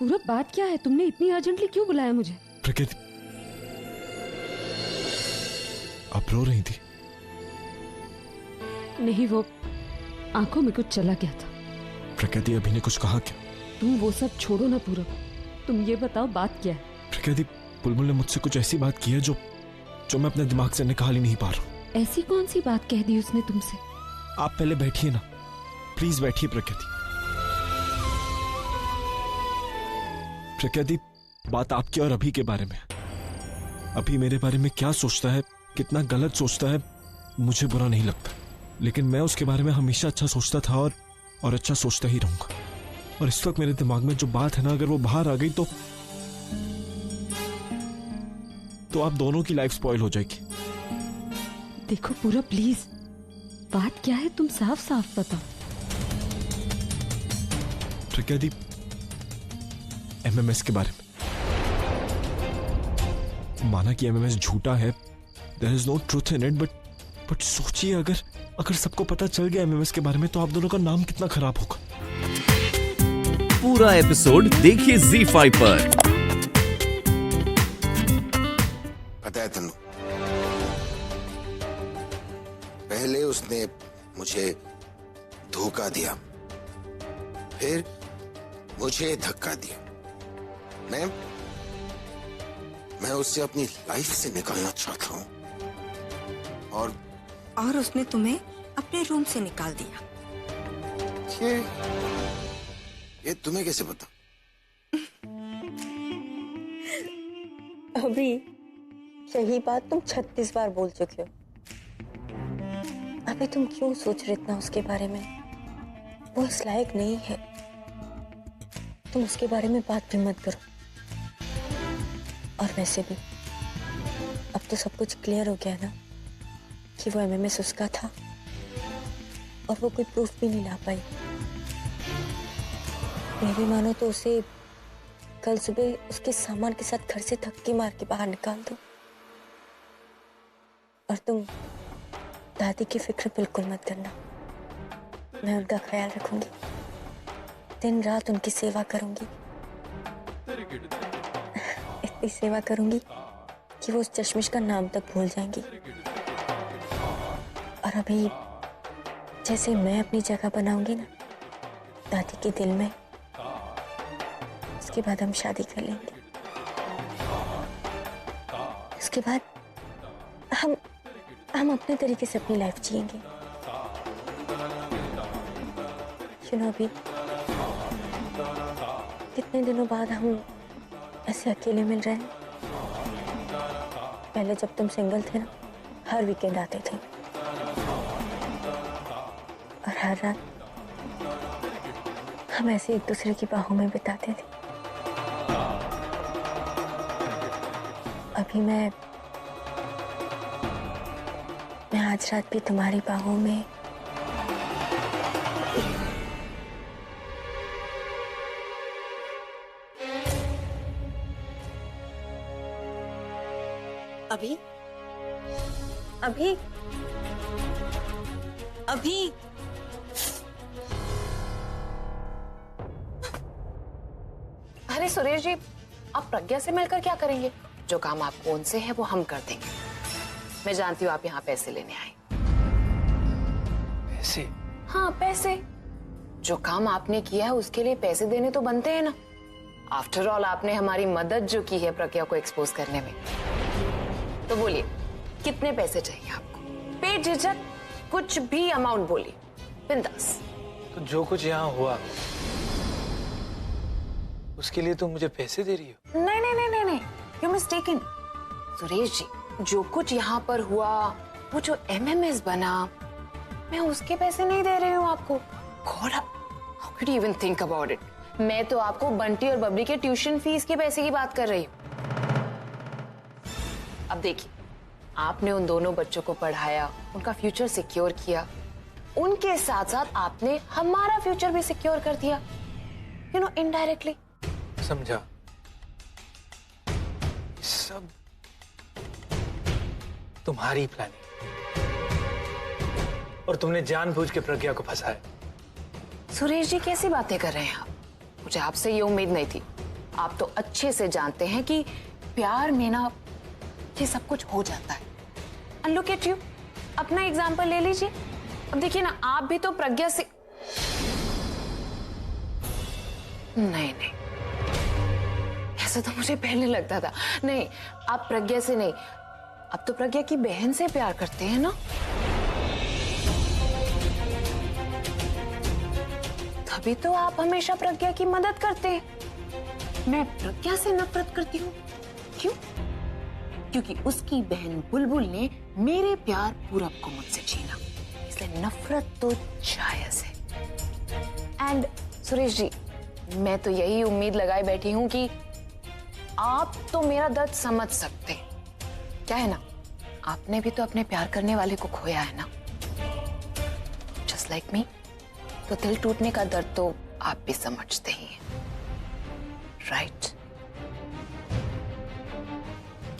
पूरा बात क्या है? तुमने इतनी अर्जेंटली क्यों बुलाया मुझे? प्रकृति, आप रो रही थी? नहीं, वो आंखों में कुछ चला गया था। प्रकृति, अभी ने कुछ कहा क्या? तुम वो सब छोड़ो ना पूरब, तुम ये बताओ बात क्या है? प्रकृति, बुलबुल ने मुझसे कुछ ऐसी बात की है जो मैं अपने दिमाग से निकाल ही नहीं पा रहा हूँ। ऐसी कौन सी बात कह दी उसने तुमसे? आप पहले बैठिए ना, प्लीज बैठिए। प्रकृति, प्रकृति, बात आपके और अभी के बारे में। अभी मेरे बारे में क्या सोचता है, कितना गलत सोचता है, मुझे बुरा नहीं लगता, लेकिन मैं उसके बारे में हमेशा अच्छा सोचता था और अच्छा सोचता ही रहूंगा। और इस वक्त मेरे दिमाग में जो बात है ना, अगर वो बाहर आ गई तो आप दोनों की लाइफ स्पॉइल हो जाएगी। देखो पूरा, प्लीज बात क्या है, तुम साफ साफ बताओ। प्रकृति, एमएमएस के बारे में। माना कि एमएमएस झूठा है, there is no truth in it, but सोचिए अगर सबको पता चल गया एमएमएस के बारे में तो आप दोनों का नाम कितना खराब होगा। पूरा एपिसोड देखिए ZEE5 पर। पता है तन्नू, पहले उसने मुझे धोखा दिया, फिर मुझे धक्का दिया। मैं उससे अपनी लाइफ से निकालना चाहता हूँ और उसने तुम्हें अपने रूम से निकाल दिया। ये तुम्हें कैसे पता? अभी यही बात तुम 36 बार बोल चुके हो। अभी तुम क्यों सोच रहे इतना उसके बारे में? वो इस लायक नहीं है, तुम उसके बारे में बात भी मत करो। और वैसे भी अब तो सब कुछ क्लियर हो गया ना कि वो एमएमएस उसका था और वो कोई प्रूफ भी नहीं ला पाई। मेरी मानो तो उसे कल सुबह उसके सामान के साथ घर से धक्के मार के बाहर निकाल दो। और तुम दादी की फिक्र बिल्कुल मत करना, मैं उनका ख्याल रखूंगी, दिन रात उनकी सेवा करूंगी। इतनी सेवा करूंगी कि वो उस चश्मिश का नाम तक भूल जाएंगी। और अभी जैसे मैं अपनी जगह बनाऊंगी ना दादी के दिल में, उसके बाद हम शादी कर लेंगे। उसके बाद हम अपने तरीके से अपनी लाइफ जिएंगे। अभी कितने दिनों बाद हम ऐसे अकेले मिल रहे हैं। पहले जब तुम सिंगल थे ना, हर वीकेंड आते थे और हर रात हम ऐसे एक दूसरे की बाहों में बिताते थे। अभी मैं आज रात भी तुम्हारी बाहों में अभी अभी अभी अरे सुरेश जी, आप प्रज्ञा से मिलकर क्या करेंगे? जो काम आपको उनसे है वो हम कर देंगे। मैं जानती हूँ आप यहाँ पैसे लेने आए। पैसे? हाँ पैसे। जो काम आपने किया है उसके लिए पैसे देने तो बनते हैं ना। आफ्टर ऑल आपने हमारी मदद जो की है प्रज्ञा को एक्सपोज करने में। तो बोलिए कितने पैसे चाहिए आपको? बेझिझक कुछ भी अमाउंट बोलिए, बिंदास। तो जो कुछ यहाँ हुआ उसके लिए तुम मुझे पैसे दे रही हो? नहीं नहीं नहीं नहीं नहीं, यू मिस्टेकन। सुरेश जी, जो कुछ यहाँ पर हुआ, वो जो एमएमएस बना, मैं उसके पैसे नहीं दे रही हूँ आपको। God, how could you even think about it? मैं तो आपको बंटी और बबली के ट्यूशन फीस के पैसे की बात कर रही हूँ। अब देखिए, आपने उन दोनों बच्चों को पढ़ाया, उनका फ्यूचर सिक्योर किया, उनके साथ साथ आपने हमारा फ्यूचर भी सिक्योर कर दिया, यू नो, इनडायरेक्टली। समझा? सब तुम्हारी प्लानिंग, और तुमने जानबूझ के प्रज्ञा को फंसाया। सुरेश जी, कैसी बातें कर रहे हैं आप? मुझे आपसे ये उम्मीद नहीं थी। आप तो अच्छे से जानते हैं कि प्यार में ना ये सब कुछ हो जाता है। एंड लुक एट यू, अपना एग्जाम्पल ले लीजिए। अब देखिए ना, आप भी तो प्रज्ञा से नहीं, ऐसा तो मुझे पहले लगता था। नहीं, आप प्रज्ञा से नहीं, अब तो प्रज्ञा की बहन से प्यार करते हैं ना। तभी तो आप हमेशा प्रज्ञा की मदद करते हैं। मैं प्रज्ञा से नफरत करती हूँ। क्यों? क्योंकि उसकी बहन बुलबुल ने मेरे प्यार पूरब को मुझसे छीना, इसलिए नफरत तो जायज है। एंड सुरेश जी, मैं तो यही उम्मीद लगाए बैठी हूं कि आप तो मेरा दर्द समझ सकते हैं। क्या है ना, आपने भी तो अपने प्यार करने वाले को खोया है ना, जस्ट लाइक मी। तो दिल टूटने का दर्द तो आप भी समझते ही हैं, राइट?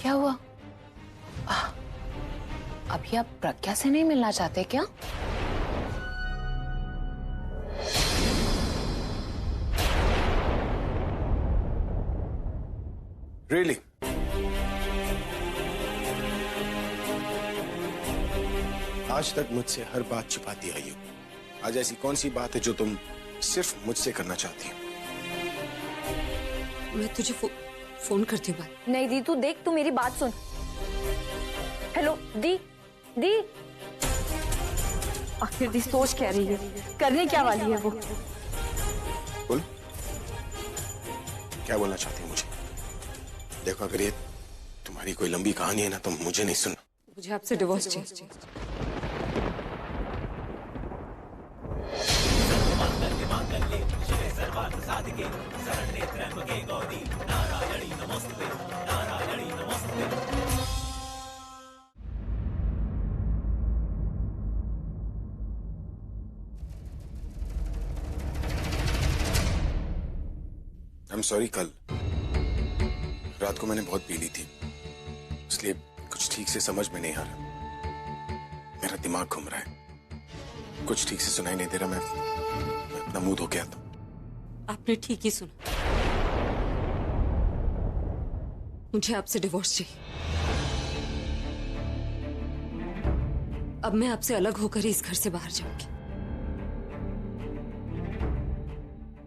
क्या हुआ? अभी आप प्रज्ञा से नहीं मिलना चाहते क्या? रियली? आज तक मुझसे हर बात छिपाती आई हो। आज ऐसी कौन सी बात है जो तुम सिर्फ मुझसे करना चाहती हो? मैं तुझे फोन करती हूँ बात। नहीं दी, तू देख, तू मेरी बात सुन। हेलो दी, दी। आखिर दी सोच क्या रही है, करने क्या वाली है वो? बोलो, क्या बोलना चाहती हो मुझे? देखो, अगर ये तुम्हारी कोई लंबी कहानी है ना, तो मुझे नहीं सुनना। मुझे आपसे डिवोर्स चाहिए। I'm sorry, कल रात को मैंने बहुत पी ली थी, इसलिए कुछ ठीक से समझ में नहीं आ रहा। मेरा दिमाग घूम रहा है, कुछ ठीक से सुनाई नहीं दे रहा। मैं अपना मुंह धो के आता हूं। आपने ठीक ही सुना, मुझे आपसे डिवोर्स चाहिए। अब मैं आपसे अलग होकर ही इस घर से बाहर जाऊंगी।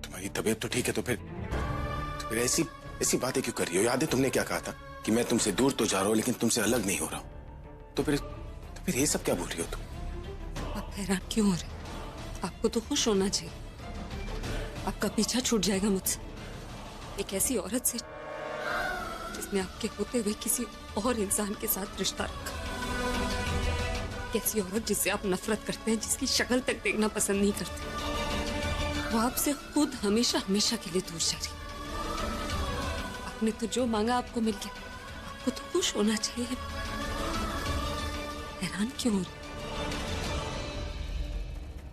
तुम्हारी तबीयत तो ठीक है, तो फिर ऐसी बातें क्यों कर रही हो? याद है तुमने क्या कहा था कि मैं तुमसे दूर तो जा रहा हूं लेकिन तुमसे अलग नहीं हो रहा हूं। तो फिर ये सब क्या बोल रही हो तुम? आप हैरान क्यों हो रहे? आपको तो खुश होना चाहिए, आपका पीछा छूट जाएगा मुझसे। एक ऐसी औरत से जिसने आपके होते हुए किसी और इंसान के साथ रिश्ता रखा। कैसी औरत जिससे आप नफरत करते हैं, जिसकी शक्ल तक देखना पसंद नहीं करते। वो आपसे खुद हमेशा हमेशा के लिए दूर जा रही। आपने तो जो मांगा आपको मिल गया, आपको तो खुश होना चाहिए। हैरान क्यों हो रहे?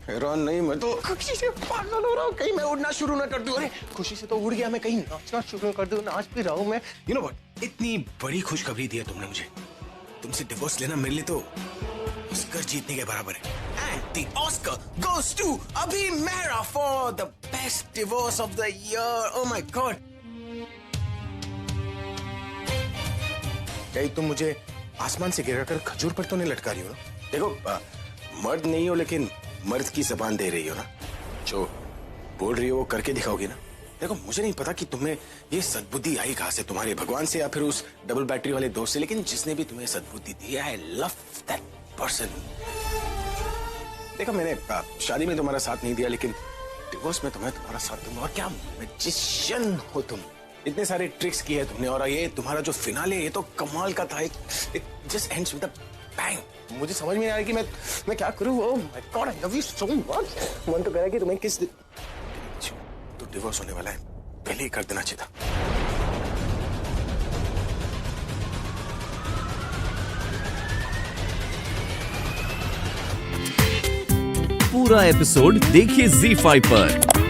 हैरान नहीं, मैं तो खुशी से पागल हो रहा हूँ। कहीं मैं उड़ना शुरू ना कर दूं। अरे खुशी से तो उड़ गया, मैं कहीं नाचना शुरू कर दूं। नाच भी रहा हूँ मैं। यू नो व्हाट, इतनी बड़ी खुशखबरी दी है तुमने मुझे। तुमसे डिवोर्स लेना मेरे लिए तो ऑस्कर जीतने के बराबर है। And the Oscar goes to Abhi Mehra for the best divorce of the year. Oh my God. क्या तुम मुझे आसमान से गिराकर खजूर पर तो नहीं लटका रही हो ना? देखो, मर्द नहीं हो लेकिन मर्द की जबान दे रही हो ना। जो बोल रही हो वो करके दिखाओगी ना। देखो, मुझे नहीं पता कि तुम्हें ये सद्बुद्धि आई कहां से, तुम्हारे भगवान से या फिर उस डबल बैटरी वाले दोस्त से, लेकिन जिसने भी तुम्हें सद्बुद्धि दी, आई लव दैट पर्सन। देखो, मैंने शादी में तुम्हारा साथ नहीं दिया, लेकिन डिवोर्स में तुम्हारा साथ दूंगा। और क्या मैजिशियन हो तुम। इतने सारे ट्रिक्स किए हैं तुमने, और ये तुम्हारा जो फिनाले, ये तो कमाल का था। It just ends with a bang. मुझे समझ में नहीं आ रहा कि मैं क्या करूं। ओह my God, I love you so much. मन तो कह रहा है कि तुम्हें किस तो डिवोर्स होने वाला है, पहले ही कर देना चाहिए था। पूरा एपिसोड देखिए ZEE5 पर।